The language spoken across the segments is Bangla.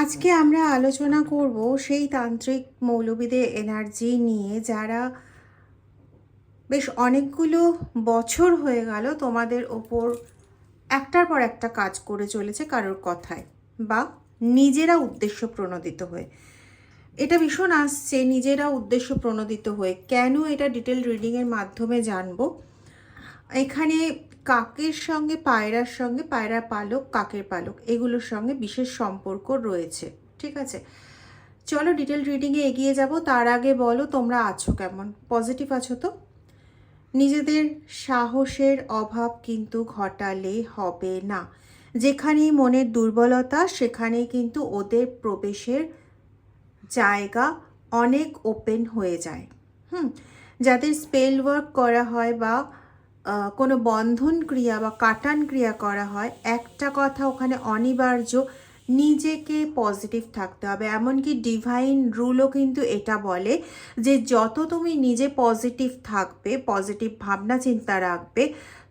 আজকে আমরা আলোচনা করব সেই তান্ত্রিক মৌলবীদের এনার্জি নিয়ে যারা বেশ অনেকগুলো বছর হয়ে গেল তোমাদের ওপর একটার পর একটা কাজ করে চলেছে কারোর কথায় বা নিজেরা উদ্দেশ্য প্রণোদিত হয়ে। এটা ভীষণ আসছে নিজেরা উদ্দেশ্য প্রণোদিত হয়ে। কেন এটা ডিটেল রিডিংয়ের মাধ্যমে জানবো। এখানে কাকের সঙ্গে পায়রার সঙ্গে, পায়রার পালক কাকের পালক, এগুলোর সঙ্গে বিশেষ সম্পর্ক রয়েছে। ঠিক আছে, চলো ডিটেল রিডিংয়ে এগিয়ে যাব। তার আগে বলো তোমরা আছো কেমন? পজিটিভ আছো তো? নিজেদের সাহসের অভাব কিন্তু ঘটালে হবে না। যেখানেই মনের দুর্বলতা সেখানেই কিন্তু ওদের প্রবেশের জায়গা অনেক ওপেন হয়ে যায়। যাদের স্পেল ওয়ার্ক করা হয় বা কোনো বন্ধন ক্রিয়া বা কাটান ক্রিয়া করা হয়, একটা কথা ওখানে অনিবার্য, নিজেকে পজিটিভ থাকতে হবে। এমনকি ডিভাইন রুলও কিন্তু এটা বলে যে যত তুমি নিজে পজিটিভ থাকবে, পজিটিভ ভাবনা চিন্তা রাখবে,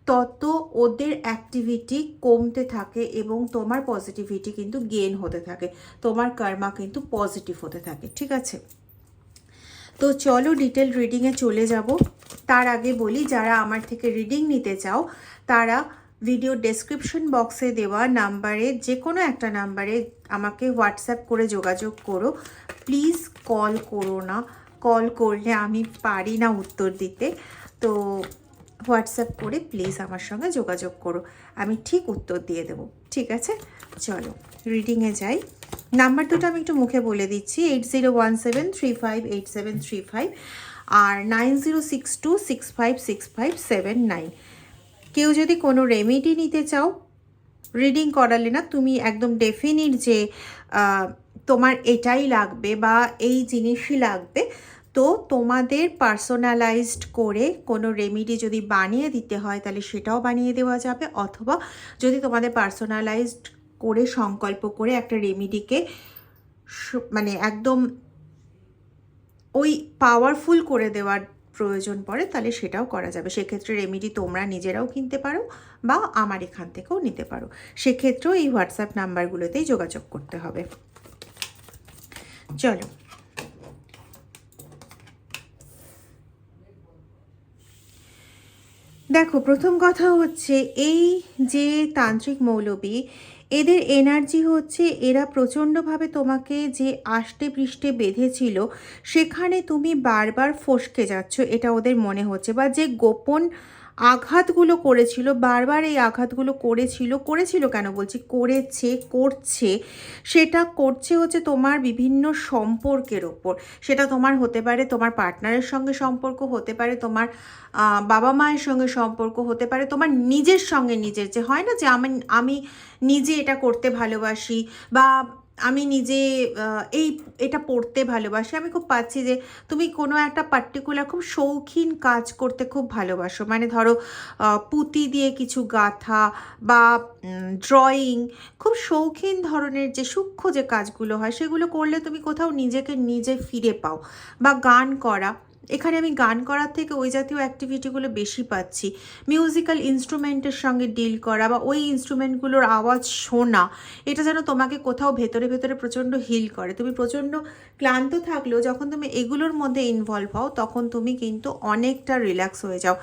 তত ওদের অ্যাক্টিভিটি কমতে থাকে এবং তোমার পজিটিভিটি কিন্তু গেইন হতে থাকে, তোমার কর্মা কিন্তু পজিটিভ হতে থাকে। ঠিক আছে, তো চলো ডিটেল রিডিংয়ে চলে যাব। তার আগে বলি, যারা আমার থেকে রিডিং নিতে চাও তারা ভিডিও ডেসক্রিপশন বক্সে দেওয়া নাম্বারে, যে কোনো একটা নাম্বারে আমাকে হোয়াটসঅ্যাপ করে যোগাযোগ করো। প্লিজ কল করো না, কল করলে আমি পারি না উত্তর দিতে। তো হোয়াটসঅ্যাপ করে প্লিজ আমার সঙ্গে যোগাযোগ করো, আমি ঠিক উত্তর দিয়ে দেবো। ঠিক আছে, চলো রিডিংয়ে যাই। নাম্বার দুটো আমি একটু মুখে বলে দিচ্ছি: 8017358735 আর 9062656579। কেউ যদি কোনো রেমেডি নিতে চাও, রিডিং করালে না তুমি একদম ডেফিনিট যে তোমার এটাই লাগবে বা এই জিনিসই লাগবে, তো তোমাদের পার্সোনালাইজড করে কোনো রেমেডি যদি বানিয়ে দিতে হয় তাহলে সেটাও বানিয়ে দেওয়া যাবে। অথবা যদি তোমাদের পার্সোনালাইজড করে সংকল্প করে একটা রেমেডিকে মানে একদম ওই পাওয়ারফুল করে দেওয়ার প্রয়োজন পড়ে, তাহলে সেটাও করা যাবে। সেক্ষেত্রে রেমেডি তোমরা নিজেরাও কিনতে পারো বা আমার এখান থেকেও নিতে পারো। সেক্ষেত্রেও এই হোয়াটসঅ্যাপ নাম্বারগুলোতেই যোগাযোগ করতে হবে। চলো, দেখো, প্রথম কথা হচ্ছে এই যে তান্ত্রিক মৌলবী, এদের এনার্জি হচ্ছে এরা প্রচণ্ডভাবে তোমাকে যে আষ্টে পৃষ্ঠে বেঁধেছিল সেখানে তুমি বারবার ফসকে যাচ্ছ, এটা ওদের মনে হচ্ছে। বা যে গোপন আঘাতগুলো করেছিল, বারবার এই আঘাতগুলো করেছিল কেন বলছি, করছে, সেটা করছে হচ্ছে তোমার বিভিন্ন সম্পর্কের ওপর। সেটা তোমার হতে পারে তোমার পার্টনারের সঙ্গে সম্পর্ক, হতে পারে তোমার বাবা মায়ের সঙ্গে সম্পর্ক, হতে পারে তোমার নিজের সঙ্গে নিজের, যে হয় না যে আমি নিজে এটা করতে ভালোবাসি বা আমি নিজে এটা পড়তে ভালোবাসি। আমি খুব পাচ্ছি যে তুমি কোনো একটা পার্টিকুলার খুব শৌখিন কাজ করতে খুব ভালোবাসো। মানে ধরো পুঁতি দিয়ে কিছু গাঁথা বা ড্রয়িং, খুব শৌখিন ধরনের যে সূক্ষ্ম যে কাজগুলো হয় সেগুলো করলে তুমি কোথাও নিজেকে নিজে ফিরে পাও। বা গান করা, এখানে আমি গান করার থেকে ওই জাতীয় অ্যাক্টিভিটিগুলো বেশি পাচ্ছি। মিউজিক্যাল ইনস্ট্রুমেন্টের সঙ্গে ডিল করা বা ওই ইনস্ট্রুমেন্টগুলোর আওয়াজ শোনা, এটা যেন তোমাকে কোথাও ভেতরে ভেতরে প্রচণ্ড হিল করে। তুমি প্রচণ্ড ক্লান্ত থাকলেও যখন তুমি এগুলোর মধ্যে ইনভলভ হও তখন তুমি কিন্তু অনেকটা রিল্যাক্স হয়ে যাও।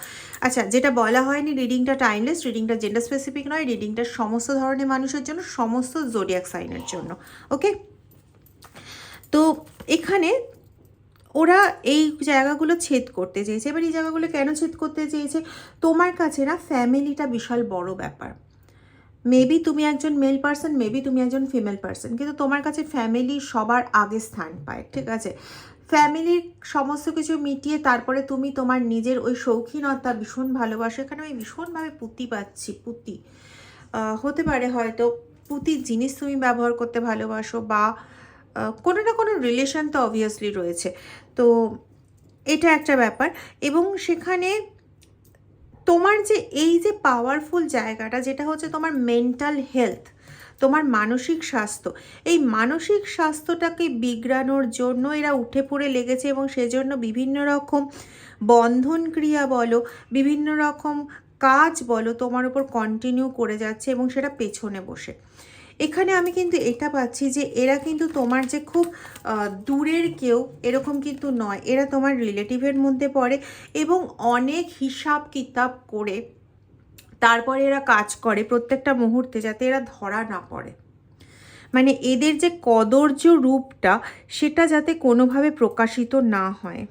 আচ্ছা, যেটা বলা হয়নি, রিডিংটা টাইমলেস, রিডিংটা জেন্ডার স্পেসিফিক নয়, রিডিংটা সমস্ত ধরনের মানুষের জন্য, সমস্ত জোডিয়াক সাইনের জন্য। ওকে, তো এখানে ওরা এই জায়গাগুলো ছেদ করতে চেয়েছে। এবার এই জায়গাগুলো কেন ছেদ করতে চেয়েছে? তোমার কাছে না ফ্যামিলিটা বিশাল বড় ব্যাপার। মেবি তুমি একজন মেল পার্সন, মেবি তুমি একজন ফিমেল পার্সন, কিন্তু তোমার কাছে ফ্যামিলি সবার আগে স্থান পায়। ঠিক আছে, ফ্যামিলির সমস্ত কিছু মিটিয়ে তারপরে তুমি তোমার নিজের ওই শৌখিনতা, ভীষণ ভালোবাসো। এখানে আমি ভীষণভাবে পুঁতি পাচ্ছি। পুঁতি হতে পারে, হয়তো পুঁতির জিনিস তুমি ব্যবহার করতে ভালোবাসো বা কোনো না কোনো রিলেশন তো অবভিয়াসলি রয়েছে। তো এটা একটা ব্যাপার। এবং সেখানে তোমার যে এই যে পাওয়ারফুল জায়গাটা, যেটা হচ্ছে তোমার মেন্টাল হেলথ, তোমার মানসিক স্বাস্থ্য, এই মানসিক স্বাস্থ্যটাকে বিগড়ানোর জন্য এরা উঠে পড়ে লেগেছে এবং সেজন্য বিভিন্ন রকম বন্ধন ক্রিয়া বলো, বিভিন্ন রকম কাজ বলো, তোমার উপর কন্টিনিউ করে যাচ্ছে এবং সেটা পেছনে বসে। এখানে আমি কিন্তু এটা পাচ্ছি যে এরা কিন্তু তোমার যে খুব দূরের কেউ এরকম কিন্তু নয়, এরা তোমার রিলেটিভের মধ্যে পড়ে এবং অনেক হিসাব কিতাব করে তারপরে এরা কাজ করে প্রত্যেকটা মুহূর্তে, যাতে এরা ধরা না পড়ে। মানে এদের যে কদর্য রূপটা সেটা যাতে কোনোভাবে প্রকাশিত না হয়।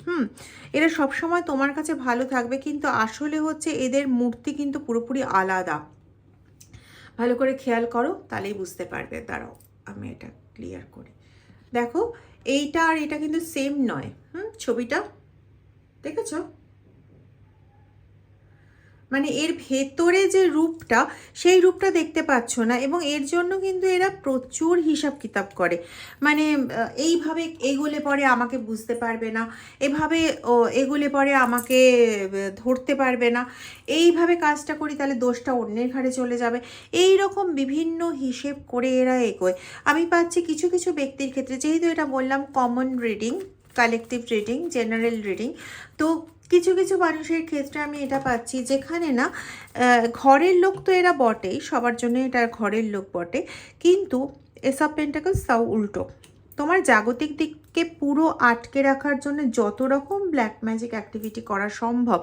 এরা সবসময় তোমার কাছে ভালো থাকবে, কিন্তু আসলে হচ্ছে এদের মূর্তি কিন্তু পুরোপুরি আলাদা। ভালো করে খেয়াল করো, তাহলেই বুঝতে পারবে। দাঁড়াও আমি এটা ক্লিয়ার করি। দেখো এইটা আর এটা কিন্তু সেম নয়। ছবিটা দেখেছো? মানে এর ভেতরে যে রূপটা, সেই রূপটা দেখতে পাচ্ছ না, এবং এর জন্য কিন্তু এরা প্রচুর হিসাব কিতাব করে। মানে এইভাবে এগোলে পরে আমাকে বুঝতে পারবে না, এভাবে এগোলে পরে আমাকে ধরতে পারবে না, এইভাবে কাজটা করি তাহলে দোষটা অন্যের ঘাড়ে চলে যাবে, এই রকম বিভিন্ন হিসেব করে এরা এগোয়। আমি পাচ্ছি কিছু কিছু ব্যক্তির ক্ষেত্রে, যেহেতু এটা বললাম common reading, collective reading, general reading, তো কিছু কিছু মানুষের ক্ষেত্রে আমি এটা পাচ্ছি যেখানে না ঘরের লোক তো এরা বটেই, সবার জন্য এটা ঘরের লোক বটে, কিন্তু এস অফ পেন্টাকলস তাও উল্টো। তোমার জাগতিক দিককে পুরো আটকে রাখার জন্য যত রকম ব্ল্যাক ম্যাজিক অ্যাক্টিভিটি করা সম্ভব,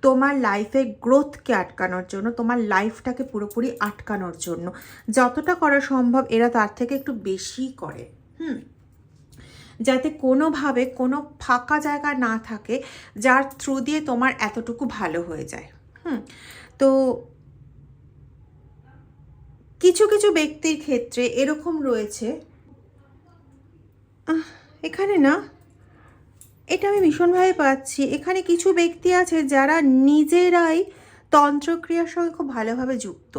তোমার লাইফের গ্রোথকে আটকানোর জন্য, তোমার লাইফটাকে পুরোপুরি আটকানোর জন্য যতটা করা সম্ভব এরা তার থেকে একটু বেশি করে। যাতে কোনোভাবে কোনো ফাঁকা জায়গা না থাকে যার থ্রু দিয়ে তোমার এতটুকু ভালো হয়ে যায়। তো কিছু কিছু ব্যক্তির ক্ষেত্রে এরকম রয়েছে, এখানে না এটা আমি ভীষণভাবে পাচ্ছি, এখানে কিছু ব্যক্তি আছে যারা নিজেরাই তন্ত্রক্রিয়ার সঙ্গে খুব ভালোভাবে যুক্ত।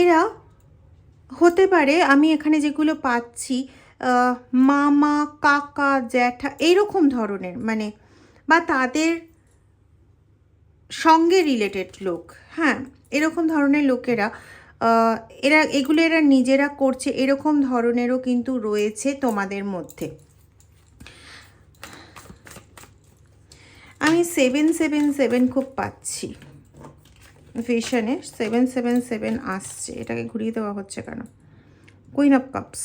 এরা হতে পারে, আমি এখানে যেগুলো পাচ্ছি, মামা, কাকা, জ্যাঠা, এইরকম ধরনের, মানে বা তাদের সঙ্গে রিলেটেড লোক, এরকম ধরনের লোকেরা, এরা নিজেরা করছে, এরকম ধরনেরও কিন্তু রয়েছে তোমাদের মধ্যে। আমি 777 খুব পাচ্ছি ভিশনে, 777 আসছে। এটাকে ঘুরিয়ে দেওয়া হচ্ছে কেন? Queen of cups.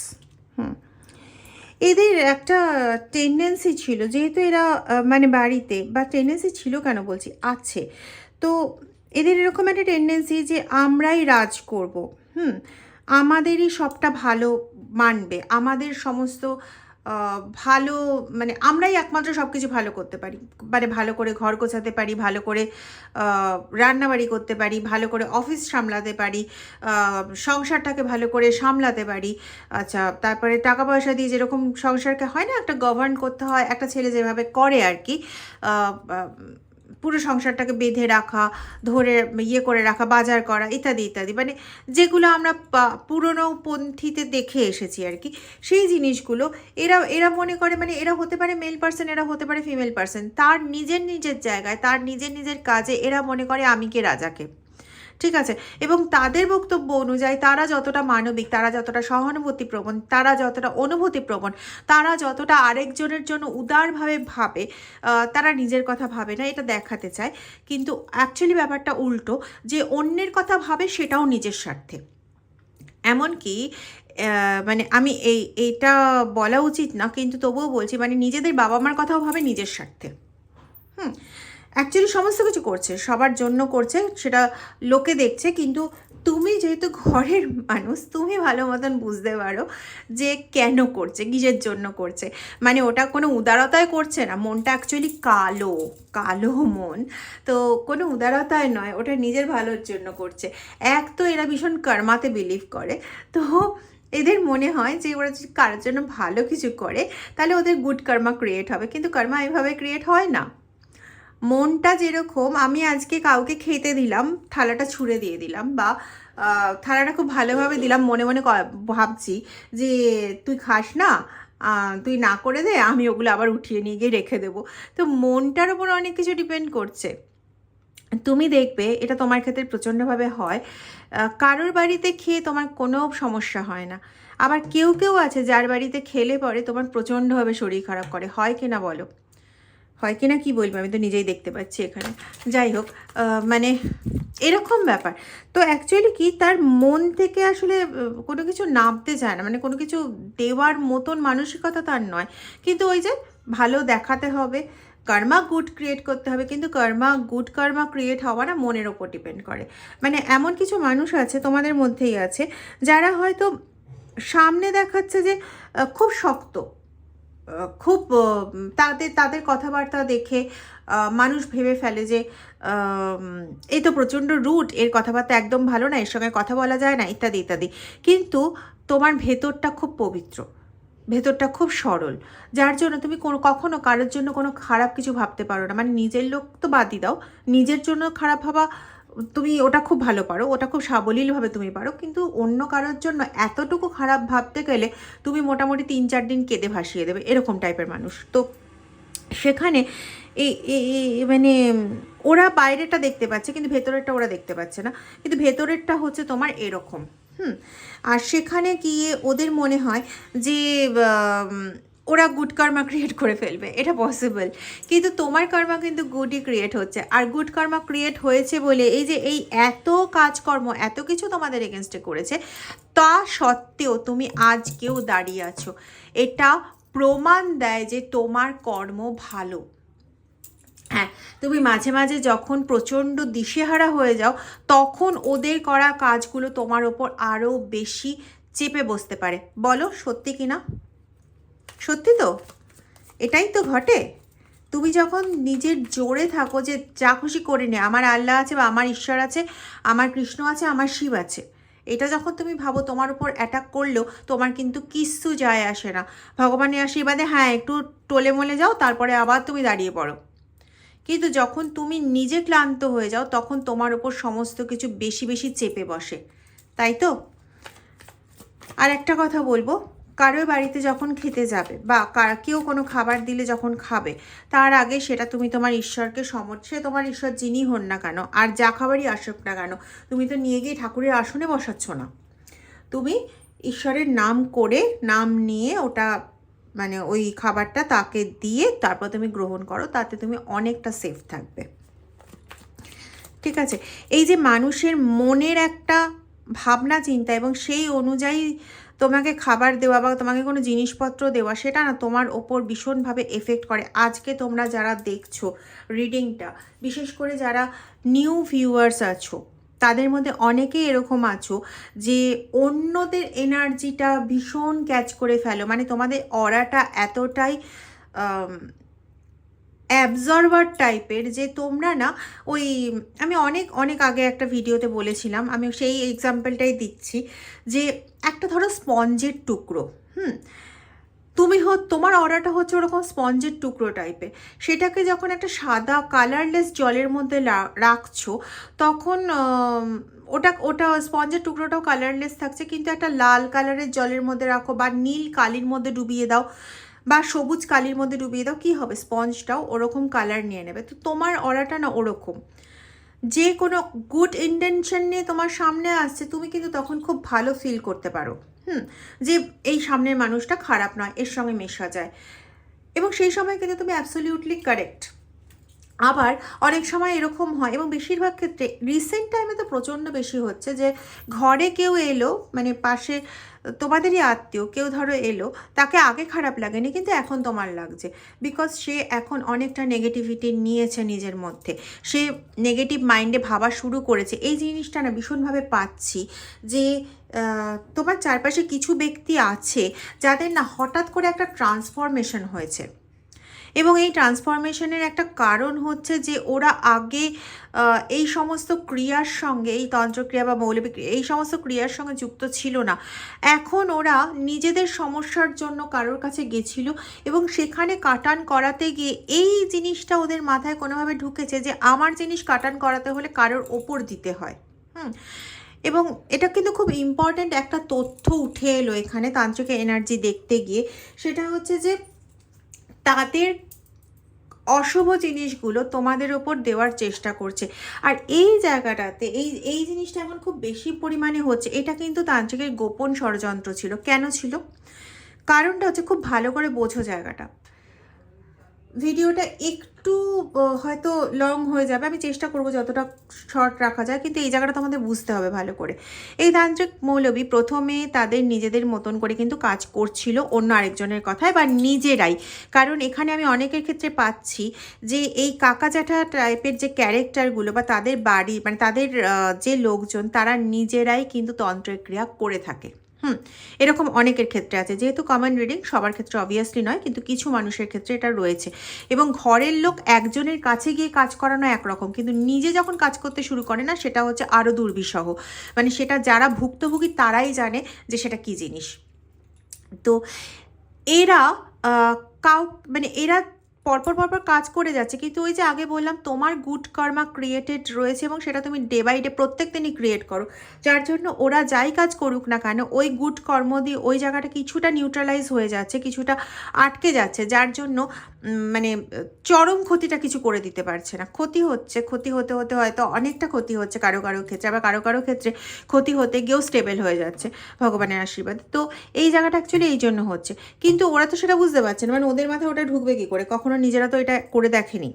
এদের একটা টেন্ডেন্সি ছিল, যেহেতু এরা মানে বাড়িতে, বা টেন্ডেন্সি ছিল কেন বলছি, আছে, তো এদের এরকম একটা টেন্ডেন্সি যে আমরাই রাজ করব, আমাদেরই সবটা ভালো মানবে, আমাদের সমস্ত ভালো, মানে আমরাই একমাত্র সব কিছু ভালো করতে পারি, মানে ভালো করে ঘর গোছাতে পারি, ভালো করে রান্নাবাড়ি করতে পারি, ভালো করে অফিস সামলাতে পারি, সংসারটাকে ভালো করে সামলাতে পারি। আচ্ছা, তারপরে টাকা পয়সা দিয়ে যেরকম সংসারকে হয় না একটা গভর্ন করতে হয়, একটা ছেলে যেভাবে করে আর কি, পুরো সংসারটাকে বেঁধে রাখা, ধরে ইয়ে করে রাখা, বাজার করা, ইত্যাদি ইত্যাদি, মানে যেগুলো আমরা পুরনো পন্থীতে দেখে এসেছি আর কি, সেই জিনিসগুলো এরা মনে করে, মানে এরা হতে পারে মেল পার্সন, এরা হতে পারে ফিমেল পার্সন, তার নিজের নিজের জায়গায়, তার নিজের নিজের কাজে এরা মনে করে আমি কে রাজাকে, ঠিক আছে। এবং তাদের বক্তব্য অনুযায়ী তারা যতটা মানবিক, তারা যতটা সহানুভূতিপ্রবণ, তারা যতটা অনুভূতিপ্রবণ, তারা যতটা আরেকজনের জন্য উদারভাবে ভাবে, তারা নিজের কথা ভাবে না, এটা দেখাতে চায়। কিন্তু অ্যাকচুয়ালি ব্যাপারটা উল্টো, যে অন্যের কথা ভাবে সেটাও নিজের স্বার্থে। এমনকি মানে আমি এইটা বলা উচিত না, কিন্তু তবুও বলছি, মানে নিজেদের বাবা মার কথাও ভাবে নিজের স্বার্থে। অ্যাকচুয়ালি সমস্ত কিছু করছে, সবার জন্য করছে, সেটা লোকে দেখছে, কিন্তু তুমি যেহেতু ঘরের মানুষ, তুমি ভালো মতন বুঝতে পারো যে কেন করছে, কিসের জন্য করছে। মানে ওটা কোনো উদারতায় করছে না, মনটা অ্যাকচুয়ালি কালো কালো মন, তো কোনো উদারতায় নয়, ওটা নিজের ভালোর জন্য করছে। এক তো এরা ভীষণ কর্মাতে বিলিভ করে, তো এদের মনে হয় যে ওরা যদি কারোর জন্য ভালো কিছু করে তাহলে ওদের গুড কর্মা ক্রিয়েট হবে, কিন্তু কর্মা এভাবে ক্রিয়েট হয় না। মনটা যেরকম, আমি আজকে কাউকে খেতে দিলাম, থালাটা ছুঁড়ে দিয়ে দিলাম, বা থালাটা খুব ভালোভাবে দিলাম, মনে মনে ভাবছি যে তুই খাস না, তুই না করে দে, আমি ওগুলো আবার উঠিয়ে নিয়ে গিয়ে রেখে দেবো। তো মনটার ওপর অনেক কিছু ডিপেন্ড করছে। তুমি দেখবে এটা তোমার ক্ষেত্রে প্রচণ্ডভাবে হয়, কারোর বাড়িতে খেয়ে তোমার কোনো সমস্যা হয় না, আবার কেউ কেউ আছে যার বাড়িতে খেলে পরে তোমার প্রচণ্ডভাবে শরীর খারাপ করে, হয় কি না বলো? হয় কি না, কি বলবো, আমি তো নিজেই দেখতে পাচ্ছি এখানে। যাই হোক, মানে এরকম ব্যাপার। তো অ্যাকচুয়ালি কি তার মন থেকে আসলে কোনো কিছু নামতে চায় না, মানে কোনো কিছু দেওয়ার মতন মানসিকতা তার নয়, কিন্তু ওই যে ভালো দেখাতে হবে, কর্মা গুড ক্রিয়েট করতে হবে, কিন্তু গুড কর্মা ক্রিয়েট হওয়া না মনের ওপর ডিপেন্ড করে। মানে এমন কিছু মানুষ আছে তোমাদের মধ্যেই আছে যারা হয়তো সামনে দেখাচ্ছে যে খুব শক্ত, খুব তাদের তাদের কথাবার্তা দেখে মানুষ ভেবে ফেলে যে এই তো প্রচণ্ড রুট, এর কথাবার্তা একদম ভালো না, এর সঙ্গে কথা বলা যায় না, ইত্যাদি ইত্যাদি। কিন্তু তোমার ভেতরটা খুব পবিত্র, ভেতরটা খুব সরল, যার জন্য তুমি কখনো কারোর জন্য কোনো খারাপ কিছু ভাবতে পারো না। মানে নিজের লোক তো বাদই দাও, নিজের জন্য খারাপ ভাবা তুমি ওটা খুব ভালো পারো, ওটা খুব সাবলীলভাবে তুমি পারো, কিন্তু অন্য কারোর জন্য এতটুকু খারাপ ভাবতে গেলে তুমি মোটামুটি 3-4 দিন কেঁদে ভাসিয়ে দেবে, এরকম টাইপের মানুষ। তো সেখানে মানে ওরা বাইরেটা দেখতে পাচ্ছে কিন্তু ভেতরেরটা ওরা দেখতে পাচ্ছে না, কিন্তু ভেতরেরটা হচ্ছে তোমার এরকম। আর সেখানে গিয়ে ওদের মনে হয় যে ওরা গুড কর্মা ক্রিয়েট করে ফেলবে, এটা পসিবল, কিন্তু তোমার কর্মা কিন্তু গুডই ক্রিয়েট হচ্ছে। আর গুড কর্মা ক্রিয়েট হয়েছে বলে এই যে এই এত কাজকর্ম এত কিছু তোমাদের এগেনস্টে করেছে, তা সত্ত্বেও তুমি আজকেও দাঁড়িয়ে আছো, এটা প্রমাণ দেয় যে তোমার কর্ম ভালো। হ্যাঁ, তুমি মাঝে মাঝে যখন প্রচণ্ড দিশেহারা হয়ে যাও তখন ওদের করা কাজগুলো তোমার ওপর আরও বেশি চেপে বসতে পারে। বলো সত্যি কি না? সত্যি তো, এটাই তো ঘটে। তুমি যখন নিজের জোরে থাকো যে যা খুশি করে নে, আমার আল্লাহ আছে বা আমার ঈশ্বর আছে, আমার কৃষ্ণ আছে, আমার শিব আছে, এটা যখন তুমি ভাবো তোমার উপর অ্যাটাক করলেও তোমার কিন্তু কিচ্ছু যায় আসে না। ভগবানের আশীর্বাদে হ্যাঁ একটু টলে মলে যাও, তারপরে আবার তুমি দাঁড়িয়ে পড়ো। কিন্তু যখন তুমি নিজে ক্লান্ত হয়ে যাও তখন তোমার ওপর সমস্ত কিছু বেশি বেশি চেপে বসে, তাই তো? আর একটা কথা বলবো, কারোর বাড়িতে যখন খেতে যাবে বা কেউ কোনো খাবার দিলে যখন খাবে, তার আগে সেটা তুমি তোমার ঈশ্বরকে সে তোমার ঈশ্বর যিনি হন না কেন আর যা খাবারই আসুক না কেন, তুমি তো নিয়ে গিয়ে ঠাকুরের আসনে বসাচ্ছ না, তুমি ঈশ্বরের নাম করে নাম নিয়ে ওটা মানে ওই খাবারটা তাকে দিয়ে তারপর তুমি গ্রহণ করো, তাতে তুমি অনেকটা সেফ থাকবে। ঠিক আছে? এই যে মানুষের মনের একটা ভাবনা চিন্তা এবং সেই অনুযায়ী তোমাকে খাবার দেওয়া বা তোমাকে কোনো জিনিসপত্র দেওয়া, সেটা না তোমার ওপর ভীষণভাবে এফেক্ট করে। আজকে তোমরা যারা দেখছো রিডিংটা, বিশেষ করে যারা নিউ ভিউয়ার্স আছো, তাদের মধ্যে অনেকেই এরকম আছো যে অন্যদের এনার্জিটা ভীষণ ক্যাচ করে ফেলো, মানে তোমাদের অরাটা এতটাই অ্যাবজর্ভার টাইপের যে তোমরা না ওই, আমি অনেক অনেক আগে একটা ভিডিওতে বলেছিলাম, আমি সেই এক্সাম্পলটাই দিচ্ছি, যে একটা ধরো স্পঞ্জের টুকরো, তুমি তোমার অরাটা হচ্ছে ওরকম স্পঞ্জের টুকরো টাইপের, সেটাকে যখন একটা সাদা কালারলেস জলের মধ্যে রাখছো তখন ওটা ওটা স্পঞ্জের টুকরোটাও কালারলেস থাকছে, কিন্তু একটা লাল কালারের জলের মধ্যে রাখো বা নীল কালির মধ্যে ডুবিয়ে দাও বা সবুজ কালির মধ্যে ডুবিয়ে দাও, কী হবে? স্পঞ্জটাও ওরকম কালার নিয়ে নেবে। তো তোমার অরাটা না ওরকম, যে কোনো গুড ইন্টেনশন নিয়ে তোমার সামনে আসছে, তুমি কিন্তু তখন খুব ভালো ফিল করতে পারো যে এই সামনের মানুষটা খারাপ নয়, এর সঙ্গে মেশা যায়, এবং সেই সময় কিন্তু তুমি অ্যাবসলিউটলি কারেক্ট। আবার অনেক সময় এরকম হয়, এবং বেশিরভাগ ক্ষেত্রে রিসেন্ট টাইমে তো প্রচণ্ড বেশি হচ্ছে, যে ঘরে কেউ এলো, মানে পাশে তোমাদেরই আত্মীয় কেউ ধরো এলো, তাকে আগে খারাপ লাগেনি কিন্তু এখন তোমার লাগছে, বিকজ সে এখন অনেকটা নেগেটিভিটি নিয়েছে নিজের মধ্যে, সে নেগেটিভ মাইন্ডে ভাবা শুরু করেছে। এই জিনিসটা না ভীষণভাবে পাচ্ছি যে তোমার চারপাশে কিছু ব্যক্তি আছে যাদের না হঠাৎ করে একটা ট্রান্সফরমেশন হয়েছে, এবং এই ট্রান্সফরমেশনের একটা কারণ হচ্ছে যে ওরা আগে এই সমস্ত ক্রিয়ার সঙ্গে, এই তন্ত্রক্রিয়া বা মৌলবিক এই সমস্ত ক্রিয়ার সঙ্গে যুক্ত ছিল না। এখন ওরা নিজেদের সমস্যার জন্য কারোর কাছে গেছিল এবং সেখানে কাটান করাতে গিয়ে এই জিনিসটা ওদের মাথায় কোনোভাবে ঢুকেছে যে আমার জিনিস কাটান করাতে হলে কারোর ওপর দিতে হয়। এবং এটা কিন্তু খুব ইম্পর্ট্যান্ট একটা তথ্য উঠে এলো এখানে তান্ত্রিক এনার্জি দেখতে গিয়ে, সেটা হচ্ছে যে তাদের অশুভ জিনিসগুলো তোমাদের ওপর দেওয়ার চেষ্টা করছে। আর এই জায়গাটাতে এই জিনিসটা এখন খুব বেশি পরিমাণে হচ্ছে, এটা কিন্তু তান্ত্রিকের গোপন ষড়যন্ত্র ছিল। কেন ছিল? কারণটা হচ্ছে, খুব ভালো করে বোঝো জায়গাটা, ভিডিওটা একটু হয়তো লং হয়ে যাবে, আমি চেষ্টা করব যতটা শর্ট রাখা যায়, কিন্তু এই জায়গাটা তোমাদের বুঝতে হবে ভালো করে। এই তান্ত্রিক মৌলবী প্রথমে তাদের নিজেদের মতন করে কিন্তু কাজ করছিল অন্য আরেকজনের কথায় বা নিজেরাই, কারণ এখানে আমি অনেকের ক্ষেত্রে পাচ্ছি যে এই কাকা জ্যাঠা টাইপের যে ক্যারেক্টারগুলো বা তাদের বাড়ি মানে তাদের যে লোকজন তারা নিজেরাই কিন্তু তন্ত্রের ক্রিয়া করে থাকে। এরকম অনেকের ক্ষেত্রে আছে, যেহেতু কমন রিডিং সবার ক্ষেত্রে অবভিয়াসলি নয়, কিন্তু কিছু মানুষের ক্ষেত্রে এটা রয়েছে। এবং ঘরের লোক একজনের কাছে গিয়ে কাজ করানো একরকম, কিন্তু নিজে যখন কাজ করতে শুরু করে না, সেটা হচ্ছে আরও দুর্বিষহ। মানে সেটা যারা ভুক্তভোগী তারাই জানে যে সেটা কী জিনিস। তো এরা কাউ মানে এরা পরপর পরপর কাজ করে যাচ্ছে, কিন্তু ওই যে আগে বললাম তোমার গুড কর্মা ক্রিয়েটেড রয়েছে এবং সেটা তুমি ডে বাই ডে প্রত্যেক দিনই ক্রিয়েট করো, যার জন্য ওরা যাই কাজ করুক না কেন ওই গুড কর্ম দিয়ে ওই জায়গাটা কিছুটা নিউট্রালাইজ হয়ে যাচ্ছে, কিছুটা আটকে যাচ্ছে, যার জন্য মানে চরম ক্ষতিটা কিছু করে দিতে পারছে না। ক্ষতি হচ্ছে, ক্ষতি হতে হতে হয়তো অনেকটা ক্ষতি হচ্ছে কারো কারো ক্ষেত্রে, আবার কারো কারো ক্ষেত্রে ক্ষতি হতে গিয়েও স্টেবল হয়ে যাচ্ছে ভগবানের আশীর্বাদ। তো এই জায়গাটা অ্যাকচুয়ালি এই জন্য হচ্ছে, কিন্তু ওরা তো সেটা বুঝতে পারছে না, মানে ওদের মাথায় ওটা ঢুকবে কী করে, কখনো নিজেরা তো এটা করে দেখেনি।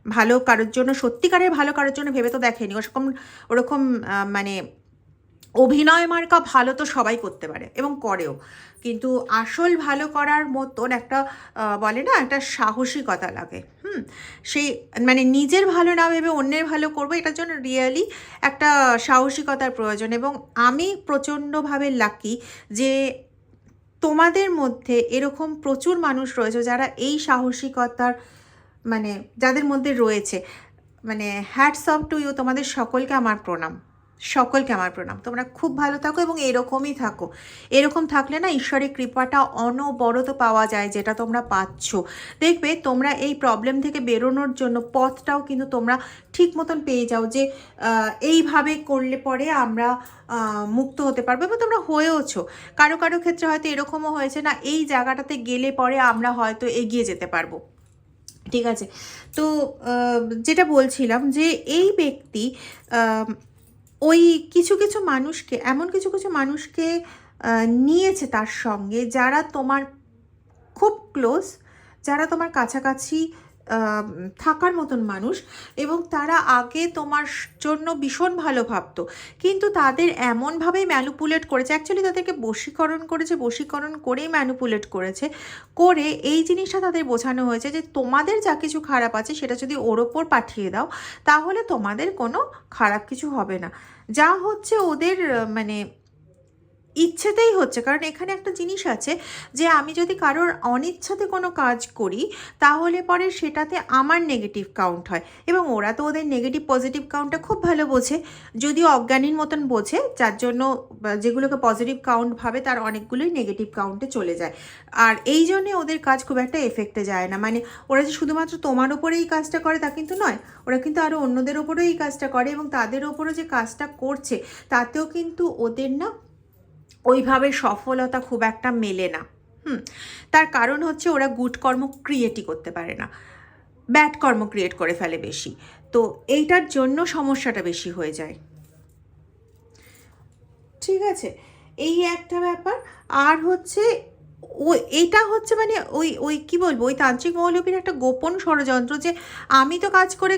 ভালো কারোর জন্য, সত্যিকারের ভালো কারোর জন্য ভেবে তো দেখেনি। ওরকম মানে অভিনয় মার্কা ভালো তো সবাই করতে পারে এবং করেও, কিন্তু আসল ভালো করার মতন একটা বলে না একটা সাহসিকতা লাগে। সেই মানে নিজের ভালো না ভেবে অন্যের ভালো করবো, এটার জন্য রিয়েলি একটা সাহসিকতার প্রয়োজন। এবং আমি প্রচণ্ডভাবে লাকি যে তোমাদের মধ্যে এরকম প্রচুর মানুষ রয়েছে যারা এই সাহসিকতার মানে যাদের মধ্যে রয়েছে। মানে হ্যাটস অফ টু ইউ, তোমাদের সকলকে আমার প্রণাম, সকলকে আমার প্রণাম। তোমরা খুব ভালো থাকো এবং এরকমই থাকো। এরকম থাকলে না ঈশ্বরের কৃপাটা অনবরত পাওয়া যায়, যেটা তোমরা পাচ্ছ। দেখবে তোমরা এই প্রবলেম থেকে বেরোনোর জন্য পথটাও কিন্তু তোমরা ঠিক মতন পেয়ে যাও, যে এইভাবে করলে পরে আমরা মুক্ত হতে পারবো, এবং তোমরা হয়েওছো। কারো কারো ক্ষেত্রে হয়তো এরকমও হয়েছে না এই জায়গাটাতে গেলে পরে আমরা হয়তো এগিয়ে যেতে পারবো। ঠিক আছে, তো যেটা বলছিলাম যে এই ব্যক্তি ওই কিছু কিছু মানুষকে, এমন কিছু কিছু মানুষকে নিয়েছে তার সঙ্গে, যারা তোমার খুব ক্লোজ, যারা তোমার কাছাকাছি থাকার মতন মানুষ, এবং তারা আগে তোমার জন্য ভীষণ ভালো ভাবতো, কিন্তু তাদের এমনভাবেই ম্যানুপুলেট করেছে, অ্যাকচুয়ালি তাদেরকে বশীকরণ করেছে, বশীকরণ করেই ম্যানুপুলেট করেছে, করে এই জিনিসটা তাদের বোঝানো হয়েছে যে তোমাদের যা কিছু খারাপ আছে সেটা যদি ওর ওপর পাঠিয়ে দাও তাহলে তোমাদের কোনো খারাপ কিছু হবে না। যা হচ্ছে ওদের মানে ইচ্ছেতেই হচ্ছে, কারণ এখানে একটা জিনিস আছে যে আমি যদি কারোর অনিচ্ছাতে কোনো কাজ করি তাহলে পরে সেটাতে আমার নেগেটিভ কাউন্ট হয়, এবং ওরা তো ওদের নেগেটিভ পজিটিভ কাউন্টটা খুব ভালো বোঝে, যদিও অজ্ঞানীর মতন বোঝে, যার জন্য যেগুলোকে পজিটিভ কাউন্ট ভাবে তার অনেকগুলোই নেগেটিভ কাউন্টে চলে যায়। আর এই জন্যে ওদের কাজ খুব একটা এফেক্টে যায় না। মানে ওরা যে শুধুমাত্র তোমার ওপরে এই কাজটা করে তা কিন্তু নয়, ওরা কিন্তু আরও অন্যদের ওপরেও এই কাজটা করে, এবং তাদের ওপরে যে কাজটা করছে তাতেও কিন্তু ওদের না ওইভাবে সফলতা খুব একটা মেলে না। তার কারণ হচ্ছে ওরা গুড কর্ম ক্রিয়েটই করতে পারে না, ব্যাড কর্ম ক্রিয়েট করে ফেলে বেশি, তো এইটার জন্য সমস্যাটা বেশি হয়ে যায়। ঠিক আছে, এই একটা ব্যাপার। আর হচ্ছে এটা হচ্ছে মানে ওই ওই কী বলবো, ওই তান্ত্রিক মৌলবীর একটা গোপন ষড়যন্ত্র, যে আমি তো কাজ করে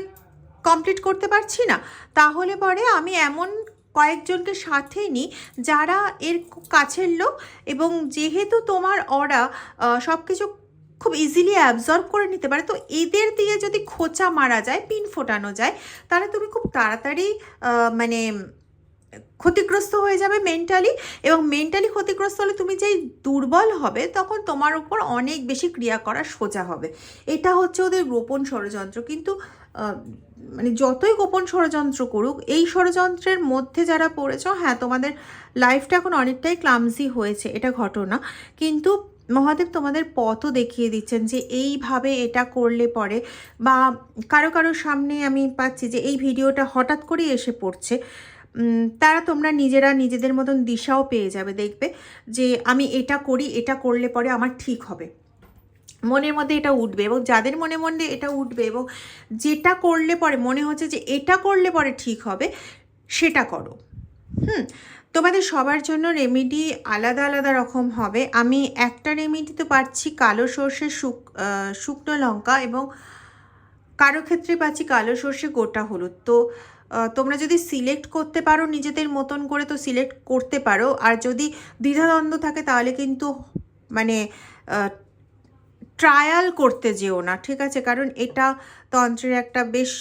কমপ্লিট করতে পারছি না, তাহলে পরে আমি এমন কয়েকজনকে সাথে নিই যারা এর কাছের লোক, এবং যেহেতু তোমার ওরা সব কিছু খুব ইজিলি অ্যাবজর্ব করে নিতে পারে, তো এদের দিয়ে যদি খোঁচা মারা যায়, পিন ফোটানো যায়, তাহলে তুমি খুব তাড়াতাড়ি মানে ক্ষতিগ্রস্ত হয়ে যাবে মেন্টালি, এবং মেন্টালি ক্ষতিগ্রস্ত হলে তুমি যেই দুর্বল হবে তখন তোমার উপর অনেক বেশি ক্রিয়া করা সোজা হবে। এটা হচ্ছে ওদের গোপন ষড়যন্ত্র। কিন্তু মানে যতই গোপন ষড়যন্ত্র করুক, এই ষড়যন্ত্রের মধ্যে যারা পড়েছ, হ্যাঁ তোমাদের লাইফটা এখন অনেকটাই ক্লামসি হয়েছে, এটা ঘটনা, কিন্তু মহাদেব তোমাদের পথও দেখিয়ে দিচ্ছেন যে এইভাবে এটা করলে পরে, বা কারো কারোর সামনে আমি পাচ্ছি যে এই ভিডিওটা হঠাৎ করেই এসে পড়ছে, তারা তোমরা নিজেরা নিজেদের মতন দিশাও পেয়ে যাবে, দেখবে যে আমি এটা করি, এটা করলে পরে আমার ঠিক হবে, মনের মধ্যে এটা উঠবে, এবং যাদের মনে মনে এটা উঠবে এবং যেটা করলে পরে মনে হচ্ছে যে এটা করলে পরে ঠিক হবে, সেটা করো। তোমাদের সবার জন্য রেমেডি আলাদা আলাদা রকম হবে। আমি একটা রেমেডি তো পাচ্ছি কালো সর্ষে শুকনো লঙ্কা, এবং কারো ক্ষেত্রে পাচ্ছি কালো সর্ষে গোটা হলুদ। তো তোমরা যদি সিলেক্ট করতে পারো নিজেদের মতন করে তো সিলেক্ট করতে পারো, আর যদি দ্বিধাদ্বন্দ্ব থাকে তাহলে কিন্তু মানে ট্রায়াল করতে যেও না, ঠিক আছে? কারণ এটা তন্ত্রের একটা বেশ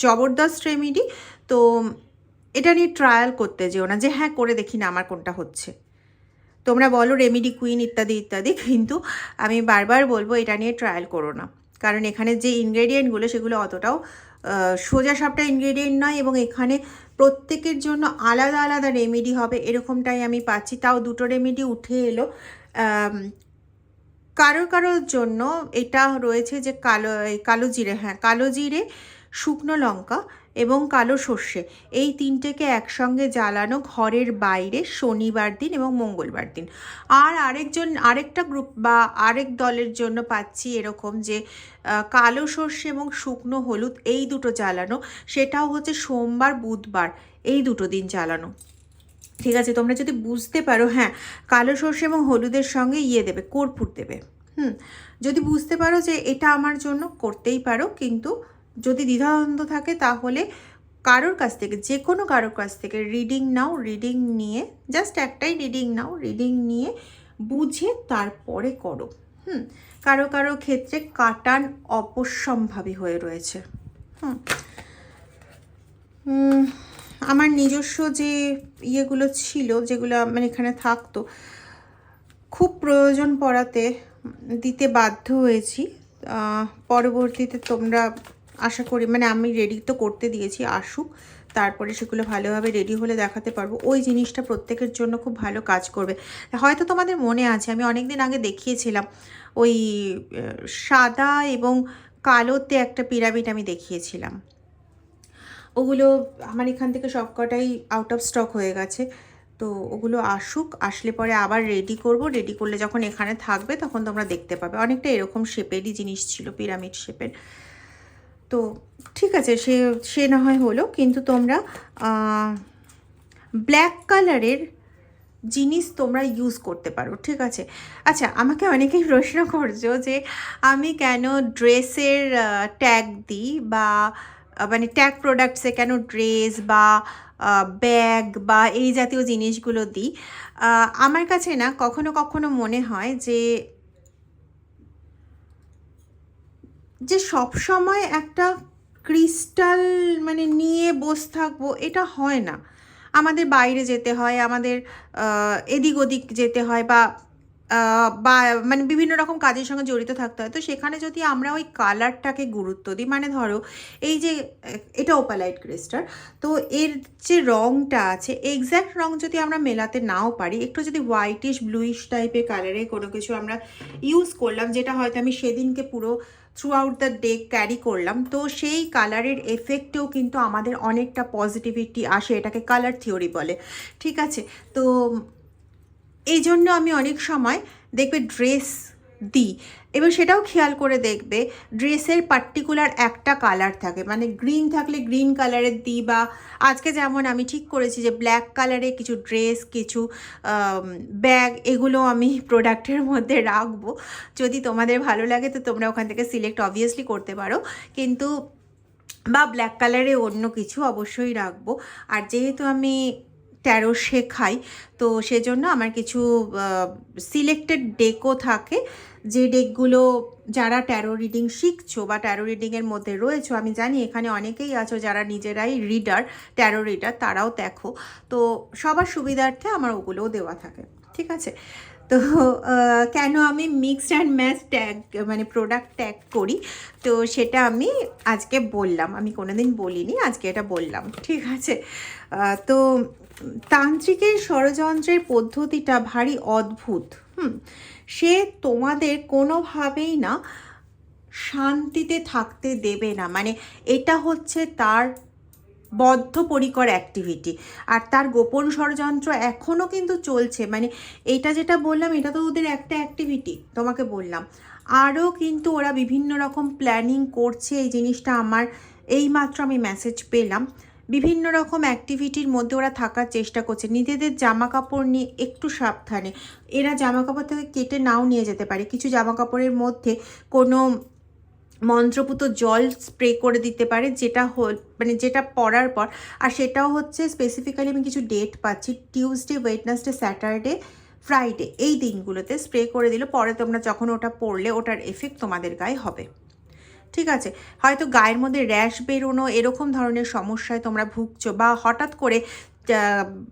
জবরদস্ত রেমেডি। তো এটা নিয়ে ট্রায়াল করতে যেও না যে হ্যাঁ করে দেখি না আমার কোনটা হচ্ছে। তোমরা বলো রেমেডি কুইন ইত্যাদি ইত্যাদি, কিন্তু আমি বারবার বলবো এটা নিয়ে ট্রায়াল করো না। কারণ এখানে যে ইনগ্রেডিয়েন্টগুলো সেগুলো অতটাও সোজা সাপটা ইনগ্রেডিয়েন্ট নয়, এবং এখানে প্রত্যেকের জন্য আলাদা আলাদা রেমেডি হবে এরকমটাই আমি পাচ্ছি। তাও দুটো রেমেডি উঠে এলো। কারোর জন্য এটা রয়েছে যে কালো জিরে, হ্যাঁ কালো জিরে, শুকনো লঙ্কা এবং কালো সর্ষে, এই তিনটেকে একসঙ্গে জ্বালানো ঘরের বাইরে শনিবার দিন এবং মঙ্গলবার দিন। আর আরেকটা গ্রুপ বা আরেক দলের জন্য পাচ্ছি এরকম যে কালো সর্ষে এবং শুকনো হলুদ এই দুটো জ্বালানো, সেটাও হচ্ছে সোমবার বুধবার এই দুটো দিন জ্বালানো। ঠিক আছে, তোমরা যদি বুঝতে পারো, হ্যাঁ কালো সর্ষে এবং হলুদের সঙ্গে দেবে, কর্পূর দেবে। যদি বুঝতে পারো যে এটা আমার জন্য করতেই পারো, কিন্তু যদি দ্বিধাদ্বন্দ্ব থাকে তাহলে কারোর কাছ থেকে, যে কোনো কারোর কাছ থেকে রিডিং নাও। রিডিং নিয়ে জাস্ট একটাই রিডিং নাও, রিডিং নিয়ে বুঝে তারপরে করো। কারো ক্ষেত্রে কাটান অবশ্যম্ভাবী হয়ে রয়েছে। আমার নিজস্ব যে ইয়েগুলো ছিল, যেগুলো মানে এখানে থাকতো, খুব প্রয়োজন পড়াতে দিতে বাধ্য হয়েছি। পরবর্তীতে তোমরা আশা করি, মানে আমি রেডি তো করতে দিয়েছি, আসুক, তারপরে সেগুলো ভালোভাবে রেডি হলে দেখাতে পারবো। ওই জিনিসটা প্রত্যেকের জন্য খুব ভালো কাজ করবে। হয়তো তোমাদের মনে আছে আমি অনেক দিন আগে দেখিয়েছিলাম, ওই সাদা এবং কালোতে একটা পিরামিড আমি দেখিয়েছিলাম। ওগুলো আমার এখান থেকে সবকটাই আউট অফ স্টক হয়ে গেছে। তো ওগুলো আসুক, আসলে পরে আবার রেডি করব। রেডি করলে যখন এখানে থাকবে তখন তোমরা দেখতে পাবে। অনেকটা এরকম শেপেরই জিনিস ছিল, পিরামিড শেপের। তো ঠিক আছে, সে না হয় হলো, কিন্তু তোমরা ব্ল্যাক কালারের জিনিস তোমরা ইউজ করতে পারো, ঠিক আছে? আচ্ছা, আমাকে অনেকেই প্রশ্ন করছো যে আমি কেন ড্রেসের ট্যাগ দিই, বা মানে ট্যাগ প্রোডাক্টসে কেন ড্রেস বা ব্যাগ বা এই জাতীয় জিনিসগুলো দিই। আমার কাছে না কখনো কখনো মনে হয় যে সব সময় একটা ক্রিস্টাল মানে নিয়ে বসে থাকবো, এটা হয় না। আমাদের বাইরে যেতে হয়, আমাদের এদিক ওদিক যেতে হয়, বা মানে বিভিন্ন রকম কাজের সঙ্গে জড়িত থাকতে হয়। তো সেখানে যদি আমরা ওই কালারটাকে গুরুত্ব দিই, মানে ধরো এই যে এটা ওপালাইট ক্রিস্টাল, তো এর যে রঙটা আছে, এক্স্যাক্ট রঙ যদি আমরা মেলাতে নাও পারি, একটু যদি হোয়াইটিশ ব্লুইশ টাইপের কালারে কোনো কিছু আমরা ইউজ করলাম, যেটা হয়তো আমি সেদিনকে পুরো through out the day carry করলাম, তো সেই কালারের এফেক্টেও কিন্তু আমাদের অনেকটা পজিটিভিটি আসে। এটাকে কালার থিওরি বলে, ঠিক আছে? তো এই জন্য আমি অনেক সময় দেখবে ড্রেস দিই, এবং সেটাও খেয়াল করে দেখবে ড্রেসের পার্টিকুলার একটা কালার থাকে, মানে গ্রিন থাকলে গ্রিন কালারের দিই, বা আজকে যেমন আমি ঠিক করেছি যে ব্ল্যাক কালারে কিছু ড্রেস, কিছু ব্যাগ, এগুলো আমি প্রোডাক্টের মধ্যে রাখবো। যদি তোমাদের ভালো লাগে তো তোমরা ওখান থেকে সিলেক্ট অবভিয়াসলি করতে পারো, কিন্তু বা ব্ল্যাক কালারে অন্য কিছু অবশ্যই রাখবো। আর যেহেতু আমি ট্যারো শেখাই, তো সেজন্য আমার কিছু সিলেক্টেড ডেকও থাকে, যে ডেকগুলো যারা ট্যারো রিডিং শিখছো বা ট্যারো রিডিংয়ের মধ্যে রয়েছো, আমি জানি এখানে অনেকেই আছো যারা নিজেরাই রিডার, ট্যারো রিডার, তারাও দেখো। তো সবার সুবিধার্থে আমার ওগুলোও দেওয়া থাকে, ঠিক আছে? তো কেন আমি মিক্সড অ্যান্ড ম্যাচ ট্যাগ মানে প্রোডাক্ট ট্যাগ করি, তো সেটা আমি আজকে বললাম। আমি কোনোদিন বলিনি, আজকে এটা বললাম, ঠিক আছে? তো তান্ত্রিকের ষড়যন্ত্রের পদ্ধতিটা ভারী অদ্ভুত। সে তোমাদের কোনোভাবেই না শান্তিতে থাকতে দেবে না, মানে এটা হচ্ছে তার বদ্ধপরিকর অ্যাক্টিভিটি, আর তার গোপন ষড়যন্ত্র এখনও কিন্তু চলছে। মানে এটা যেটা বললাম, এটা তো ওদের একটা অ্যাক্টিভিটি, তোমাকে বললাম। আরও কিন্তু ওরা বিভিন্ন রকম প্ল্যানিং করছে। এই জিনিসটা আমার এইমাত্র আমি মেসেজ পেলাম, বিভিন্ন রকম অ্যাক্টিভিটির মধ্যে ওরা থাকার চেষ্টা করছে। নিজেদের জামা কাপড় নিয়ে একটু সাবধানে, এরা জামা কাপড় থেকে কেটে নাও নিয়ে যেতে পারে। কিছু জামা কাপড়ের মধ্যে কোনো মন্ত্রপুত জল স্প্রে করে দিতে পারে, যেটা মানে যেটা পরার পর, আর সেটাও হচ্ছে স্পেসিফিক্যালি আমি কিছু ডেট পাচ্ছি, টিউসডে, ওয়েডনেসডে, স্যাটারডে, ফ্রাইডে, এই দিনগুলোতে স্প্রে করে দিলে পরে তোমরা যখন ওটা পরলে ওটার এফেক্ট তোমাদের গায়ে হবে। ঠিক আছে, হয়তো গায়ের মধ্যে র্যাশ বেরোনো এরকম ধরনের সমস্যায় তোমরা ভুগছো, বা হঠাৎ করে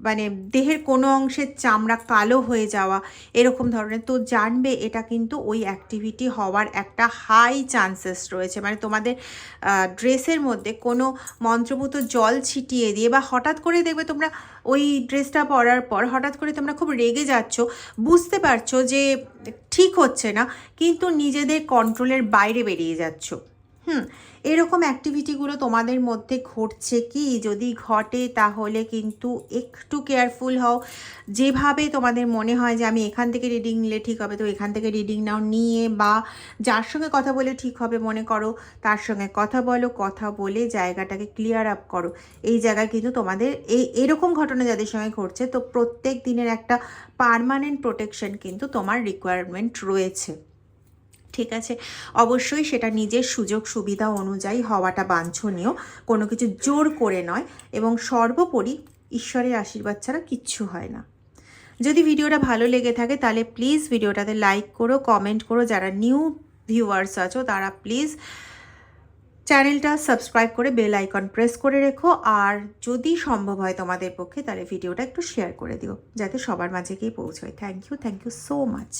মানে দেহের কোনো অংশের চামড়া কালো হয়ে যাওয়া এরকম ধরনের, তো জানবে এটা কিন্তু ওই অ্যাক্টিভিটি হওয়ার একটা হাই চান্সেস রয়েছে। মানে তোমাদের ড্রেসের মধ্যে কোনো মন্ত্রপুত জল ছিটিয়ে দিয়ে, বা হঠাৎ করে দেখবে তোমরা ওই ড্রেসটা পরার পর হঠাৎ করে তোমরা খুব রেগে যাচ্ছ, বুঝতে পারছো যে ঠিক হচ্ছে না, কিন্তু নিজেদের কন্ট্রোলের বাইরে বেরিয়ে যাচ্ছ। এরকম অ্যাক্টিভিটিগুলো তোমাদের মধ্যে ঘটছে কি? যদি ঘটে তাহলে কিন্তু একটু কেয়ারফুল হও। যেভাবে তোমাদের মনে হয় যে আমি এখান থেকে রিডিং নিলে ঠিক হবে, তো এখান থেকে রিডিং নাও, নিয়ে বা যার সঙ্গে কথা বলে ঠিক হবে মনে করো তার সঙ্গে কথা বলো, কথা বলে জায়গাটাকে ক্লিয়ার আপ করো। এই জায়গায় কিন্তু তোমাদের এরকম ঘটনা যাদের সঙ্গে ঘটছে, তো প্রত্যেক দিনের একটা পার্মানেন্ট প্রোটেকশন কিন্তু তোমার রিকোয়ারমেন্ট রয়েছে। ঠিক আছে, অবশ্যই সেটা নিজের সুযোগ সুবিধা অনুযায়ী হওয়াটা বাঞ্ছনীয়, কোনো কিছু জোর করে নয়, এবং সর্বোপরি ঈশ্বরের আশীর্বাদ ছাড়া কিচ্ছু হয় না। যদি ভিডিওটা ভালো লেগে থাকে তাহলে প্লিজ ভিডিওটাতে লাইক করো, কমেন্ট করো। যারা নিউ ভিউয়ার্স আছো তারা প্লিজ চ্যানেলটা সাবস্ক্রাইব করে বেল আইকন প্রেস করে রেখো, আর যদি সম্ভব হয় তোমাদের পক্ষে তাহলে ভিডিওটা একটু শেয়ার করে দিও, যাতে সবার মাঝে গিয়ে পৌঁছয়। Thank you so much.